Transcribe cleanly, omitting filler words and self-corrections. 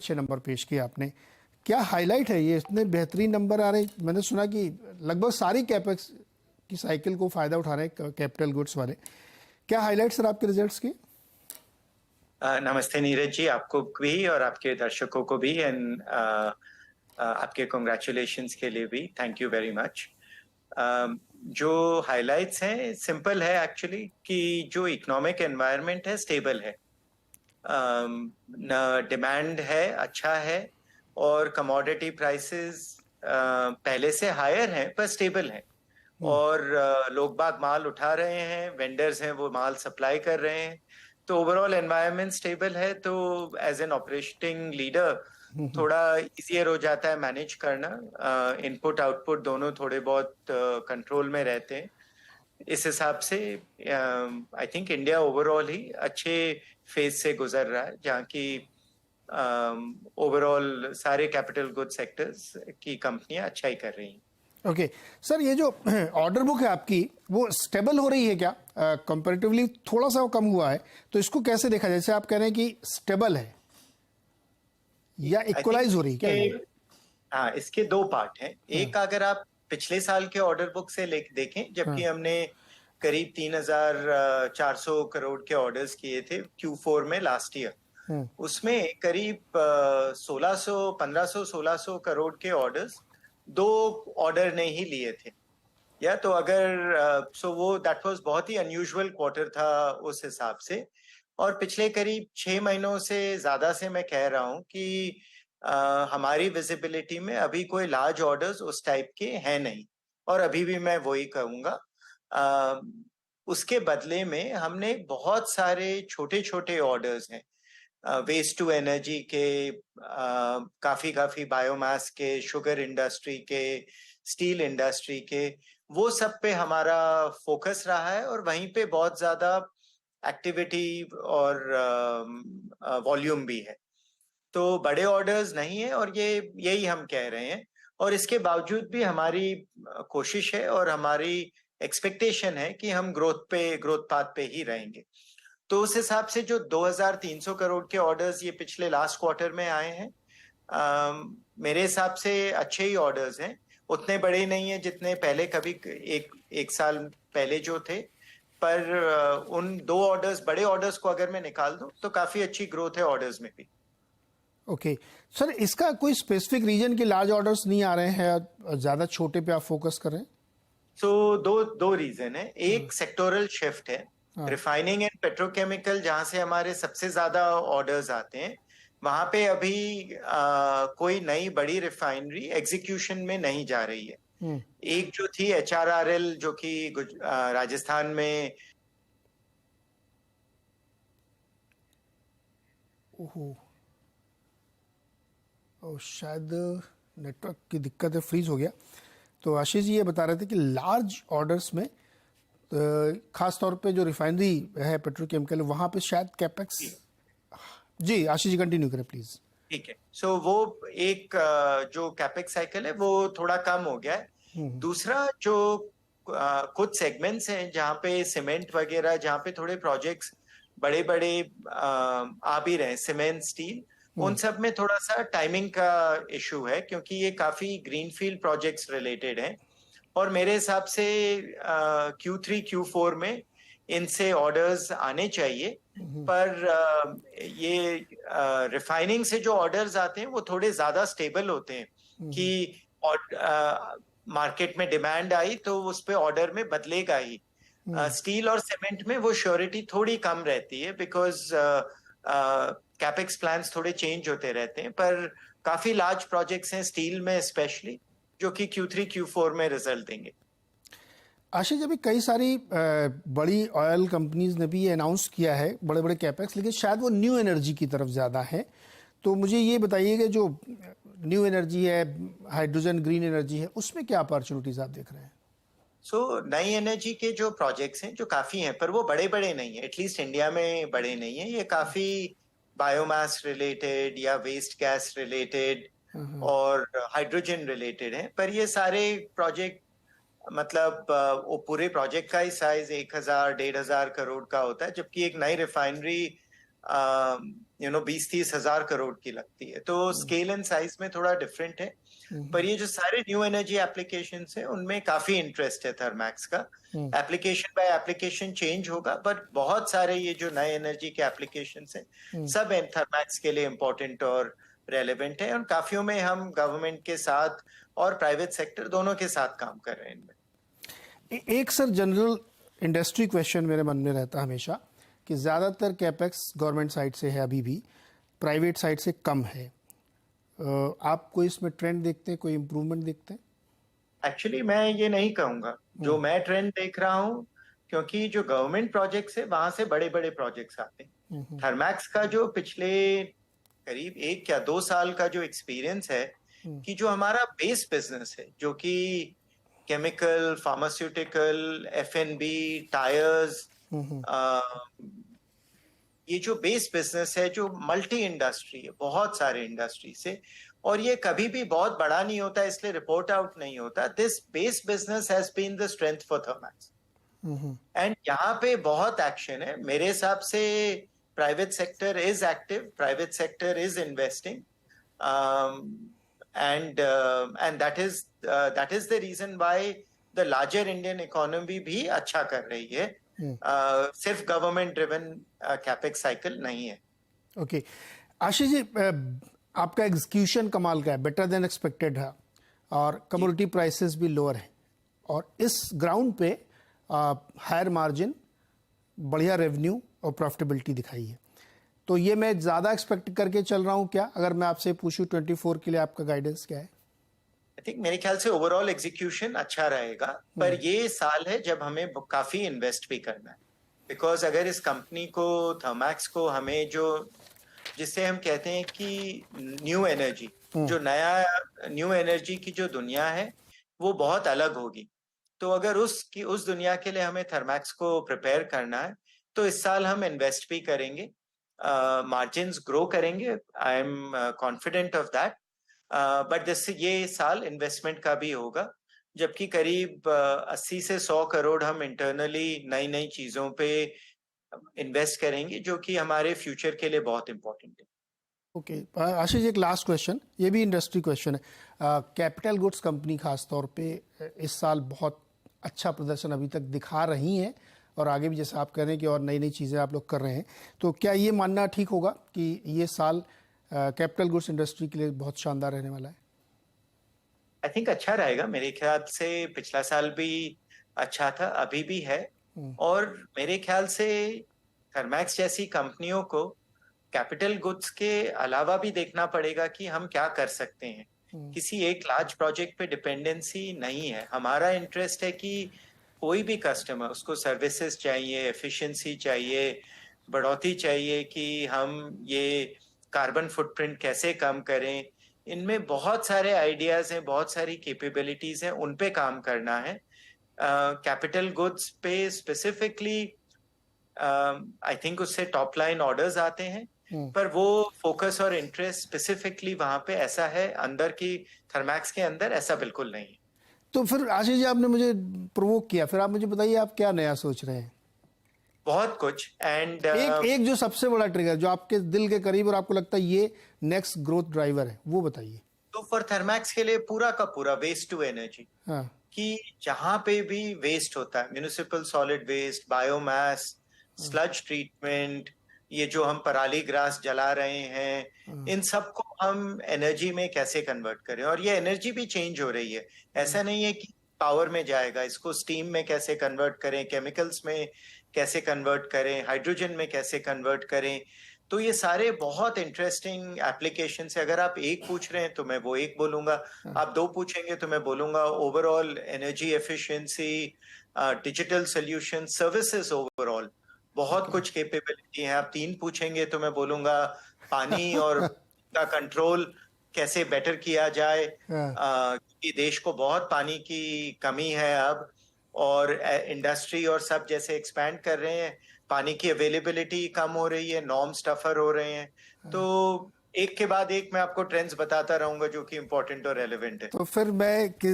अच्छे नंबर पेश किए आपने। क्या हाईलाइट है ये, इतने बेहतरीन नंबर आ रहे? मैंने सुना कि लगभग सारी कैपेक्स की साइकिल को फायदा उठा रहे हैं कैपिटल गुड्स वाले। क्या हाईलाइट सर आपके रिजल्ट्स की? नमस्ते नीरज जी, आपको भी और आपके दर्शकों को भी, एंड आपके कॉन्ग्रेचुलेशंस के लिए भी थैंक यू वेरी मच। जो हाइलाइट्स हैं सिंपल है एक्चुअली, कि जो इकोनॉमिक एनवायरनमेंट है स्टेबल है, न डिमांड है, अच्छा है, और कमोडिटी प्राइसेस पहले से हायर हैं पर स्टेबल हैं, और लोग बाग माल उठा रहे हैं, वेंडर्स हैं वो माल सप्लाई कर रहे हैं, तो ओवरऑल एनवायरनमेंट स्टेबल है। तो एज एन ऑपरेटिंग लीडर थोड़ा इजियर हो जाता है मैनेज करना, इनपुट आउटपुट दोनों थोड़े बहुत कंट्रोल में रहते हैं। इस हिसाब से आई थिंक इंडिया ओवरऑल ही अच्छे फेज से गुजर रहा है, जहाँ की ओवरऑल सारे कैपिटल गुड सेक्टर्स की कंपनियां अच्छा ही कर रही हैं। ओके सर, ये जो ऑर्डर बुक है आपकी वो स्टेबल हो रही है क्या? कंपैरेटिवली थोड़ा सा वो कम हुआ है, तो इसको कैसे देखा जाए? जैसे आप कह रहे हैं कि स्टेबल है या इक्वलाइज हो रही है क्या? हाँ, इसके दो पार्ट हैं। एक, अगर आप पिछले साल के ऑर्डर बुक से देखें, जबकि हमने करीब 3,400 करोड़ के ऑर्डर्स किए थे Q4 में लास्ट ईयर, उसमें करीब 1600 करोड़ के ऑर्डर्स दो ऑर्डर ने ही लिए थे। या तो अगर सो वो दैट वाज बहुत ही अनयूजुअल क्वार्टर था उस हिसाब से। और पिछले करीब 6 महीनों से ज्यादा से मैं कह रहा हूं कि हमारी विजिबिलिटी में अभी कोई लार्ज ऑर्डर्स उस टाइप के हैं नहीं, और अभी भी मैं वही कहूंगा। उसके बदले में हमने बहुत सारे छोटे छोटे ऑर्डर्स हैं, वेस्ट टू एनर्जी के, काफी काफी बायोमास के, शुगर इंडस्ट्री के, स्टील इंडस्ट्री के, वो सब पे हमारा फोकस रहा है, और वहीं पे बहुत ज्यादा एक्टिविटी और वॉल्यूम भी है। तो बड़े ऑर्डर्स नहीं है, और ये यही हम कह रहे हैं। और इसके बावजूद भी हमारी कोशिश है और हमारी एक्सपेक्टेशन है कि हम ग्रोथ पाथ पे ही रहेंगे। तो उस हिसाब से जो 2,300 करोड़ के ऑर्डर्स ये पिछले लास्ट क्वार्टर में आए हैं, मेरे हिसाब से अच्छे ही ऑर्डर्स हैं। उतने बड़े नहीं हैं जितने पहले कभी एक साल पहले जो थे, पर उन दो ऑर्डर्स, बड़े ऑर्डर्स को अगर मैं निकाल दूं तो काफी अच्छी ग्रोथ है ऑर्डर्स में भी। ओके सर, इसका कोई स्पेसिफिक रीजन के लार्ज ऑर्डर्स नहीं आ रहे हैं, ज्यादा छोटे पे आप फोकस कर रहे हैं? सो दो रीजन है। एक सेक्टोरल शिफ्ट है, रिफाइनिंग एंड पेट्रोकेमिकल, जहां से हमारे सबसे ज्यादा ऑर्डर्स आते हैं, वहां पे अभी कोई नई बड़ी रिफाइनरी एग्जीक्यूशन में नहीं जा रही है। एक जो थी HRRL, जो कि राजस्थान में, ओहो, और शायद नेटवर्क की दिक्कत है, फ्रीज हो गया। तो आशीष जी ये बता रहे थे कि लार्ज ऑर्डर्स में खास तौर पे जो रिफाइनरी है पेट्रोकेमिकल, वहां पे शायद कैपेक्स। जी आशीष जी कंटिन्यू करें प्लीज। ठीक है। सो वो एक जो कैपेक्स साइकिल है वो थोड़ा कम हो गया है। दूसरा, जो कुछ सेगमेंट्स हैं जहाँ पे सीमेंट वगैरह, जहाँ पे थोड़े प्रोजेक्ट्स बड़े बड़े आ भी रहे हैं, सीमेंट, स्टील, उन सब में थोड़ा सा टाइमिंग का इशू है, क्योंकि ये काफी ग्रीनफील्ड प्रोजेक्ट्स रिलेटेड हैं। और मेरे हिसाब से Q3 Q4 में इनसे ऑर्डर्स आने चाहिए। पर ये रिफाइनिंग से जो ऑर्डर्स आते हैं वो थोड़े ज्यादा स्टेबल होते हैं, कि मार्केट में डिमांड आई तो उस पे ऑर्डर में बदलेगा ही। स्टील और सीमेंट में वो श्योरिटी थोड़ी कम रहती है, बिकॉज कैपेक्स प्लान्स थोड़े चेंज होते रहते हैं। पर काफी लार्ज प्रोजेक्ट्स हैं स्टील में स्पेशली, जो कि Q3 Q4 में रिजल्ट देंगे। आशीष, अभी कई सारी बड़ी ऑयल कंपनीज ने भी अनाउंस किया है बड़े बड़े कैपेक्स, लेकिन शायद वो न्यू एनर्जी की तरफ ज़्यादा है। तो मुझे ये बताइए कि जो न्यू एनर्जी है, हाइड्रोजन, ग्रीन एनर्जी है, उसमें क्या अपॉर्चुनिटीज आप देख रहे हैं? नई एनर्जी के जो प्रोजेक्ट्स हैं जो काफी हैं, पर वो बड़े बड़े नहीं है, एटलीस्ट इंडिया में बड़े नहीं है। ये काफी बायोमास रिलेटेड या वेस्ट गैस रिलेटेड और हाइड्रोजन रिलेटेड है। पर ये सारे प्रोजेक्ट, मतलब वो पूरे प्रोजेक्ट का ही साइज 1,000 1,500 करोड़ का होता है, जबकि एक नई रिफाइनरी 20-30 हजार करोड़ की लगती है, तो स्केल एंड साइज में थोड़ा डिफरेंट है। पर ये जो सारे न्यू एनर्जी एप्लीकेशंस है उनमें काफी इंटरेस्ट है थर्मैक्स का। एप्लीकेशन बाय एप्लीकेशन चेंज होगा, बट बहुत सारे ये जो नए एनर्जी के एप्लीकेशंस हैं सब थर्मैक्स के लिए इम्पोर्टेंट और रेलेवेंट है, और काफियों में हम गवर्नमेंट के साथ और प्राइवेट सेक्टर दोनों के साथ काम कर रहे हैं इनमें। एक सर जनरल इंडस्ट्री क्वेश्चन मेरे मन में रहता हमेशा कि ज़्यादातर कैपेक्स गवर्नमेंट साइड से है, अभी भी प्राइवेट साइड से कम है। आप कोई इसमें ट्रेंड देखते हैं, कोई इम्प्रूवमेंट देखते हैं? एक्चुअली मैं ये नहीं कहूंगा, जो मैं ट्रेंड देख रहा हूँ, क्योंकि जो गवर्नमेंट प्रोजेक्ट्स है वहां से बड़े बड़े प्रोजेक्ट्स आते हैं। थर्मैक्स का जो पिछले करीब 1 या 2 साल का जो एक्सपीरियंस है कि जो हमारा बेस बिजनेस है, जो कि केमिकल, फार्मास्यूटिकल, F&B, टायर्स, ये जो बेस बिजनेस है जो मल्टी इंडस्ट्री है, बहुत सारे इंडस्ट्री से, और ये कभी भी बहुत बड़ा नहीं होता इसलिए रिपोर्ट आउट नहीं होता। This base business has been the strength for Thermax, and यहाँ पे बहुत एक्शन है मेरे हिसाब से। Private sector is active, private sector is investing, and that is the reason why the larger Indian economy भी अच्छा कर रही है। सिर्फ गवर्नमेंट ड्रिवन कैपेक्स साइकिल नहीं है। ओके आशीष जी, आपका एग्जीक्यूशन कमाल का है, बेटर देन एक्सपेक्टेड है, और कमोडिटी प्राइसेस भी लोअर है, और इस ग्राउंड पे हायर मार्जिन, बढ़िया रेवेन्यू और प्रॉफिटेबिलिटी दिखाई है। तो ये मैं ज़्यादा एक्सपेक्ट करके चल रहा हूँ क्या? अगर मैं आपसे पूछूं 24 के लिए आपका गाइडेंस क्या है? आई थिंक मेरे ख्याल से ओवरऑल एग्जीक्यूशन अच्छा रहेगा, पर ये साल है जब हमें काफी इन्वेस्ट भी करना है। बिकॉज अगर इस कंपनी को, थर्मैक्स को, हमें जो जिससे हम कहते हैं कि न्यू एनर्जी, जो नया न्यू एनर्जी की जो दुनिया है वो बहुत अलग होगी। तो अगर उस दुनिया के लिए हमें थर्मैक्स को प्रिपेयर करना है तो इस साल हम इन्वेस्ट भी करेंगे, मार्जिन्स ग्रो करेंगे। I am confident of that, but ये साल इन्वेस्टमेंट का भी होगा, जबकि करीब 80 से 100 करोड़ हम इंटरनली नई नई चीजों पे इन्वेस्ट करेंगे, जो कि हमारे फ्यूचर के लिए बहुत इंपॉर्टेंट है। ओके आशीष, एक लास्ट क्वेश्चन, ये भी इंडस्ट्री क्वेश्चन है। कैपिटल गुड्स कंपनी खास तौर पे इस साल बहुत अच्छा प्रदर्शन अभी तक दिखा रही हैं, और आगे भी जैसे आप कह रहे हैं कि और नई नई चीज़ें आप लोग कर रहे हैं, तो क्या ये मानना ठीक होगा कि ये साल कैपिटल गुड्स इंडस्ट्री के लिए बहुत शानदार रहने वाला है? आई थिंक अच्छा रहेगा। मेरे ख्याल से पिछला साल भी अच्छा था, अभी भी है, और मेरे ख्याल से थर्मैक्स जैसी कंपनियों को कैपिटल गुड्स के अलावा भी देखना पड़ेगा कि हम क्या कर सकते हैं। किसी एक लार्ज प्रोजेक्ट पे डिपेंडेंसी नहीं है। हमारा इंटरेस्ट है कि कोई भी कस्टमर, उसको सर्विसेज चाहिए, एफिशिएंसी चाहिए, बढ़ोतरी चाहिए, कि हम ये कार्बन फुटप्रिंट कैसे कम करें। इनमें बहुत सारे आइडियाज हैं, बहुत सारी कैपेबिलिटीज हैं, उन पे काम करना है। कैपिटल गुड्स पे स्पेसिफिकली आई थिंक उससे टॉप लाइन ऑर्डर्स आते हैं, पर वो फोकस और इंटरेस्ट स्पेसिफिकली वहां पे ऐसा है अंदर की, थर्मैक्स के अंदर ऐसा बिल्कुल नहीं है। तो फिर आशीष जी, आपने मुझे प्रोवोक किया, फिर आप मुझे बताइए आप क्या नया सोच रहे हैं? बहुत कुछ, एंड एक जो सबसे बड़ा ट्रिगर जो आपके दिल के करीब और आपको लगता है ये नेक्स्ट ग्रोथ ड्राइवर है, वो बताइए। तो फॉर थर्मैक्स के लिए पूरा का पूरा वेस्ट टू एनर्जी, कि जहां पे भी वेस्ट होता है, municipal solid waste, biomass, sludge treatment, ये जो हम पराली ग्रास जला रहे हैं, इन सब को हम एनर्जी में कैसे कन्वर्ट करें। और ये एनर्जी भी चेंज हो रही है, ऐसा नहीं है कि पावर में जाएगा, इसको स्टीम में कैसे कन्वर्ट करें, केमिकल्स में कैसे कन्वर्ट करें, हाइड्रोजन में कैसे कन्वर्ट करें। तो ये सारे बहुत इंटरेस्टिंग एप्लीकेशन है। अगर आप एक पूछ रहे हैं तो मैं वो एक बोलूंगा, आप 2 पूछेंगे तो मैं बोलूंगा overall energy efficiency, digital solution, services, overall बहुत कुछ कैपेबिलिटी है। आप 3 पूछेंगे तो मैं बोलूंगा पानी और का कंट्रोल कैसे बेटर किया जाए, क्योंकि देश को बहुत पानी की कमी है अब, और इंडस्ट्री और सब जैसे एक्सपैंड कर रहे हैं, पानी की अवेलेबिलिटी कम हो रही है, नॉर्म्स टफर हो रहे हैं। तो एक के बाद एक मैं आपको ट्रेंड्स बताता रहूंगा जो कि इंपॉर्टेंट और रेलेवेंट है। तो फिर मैं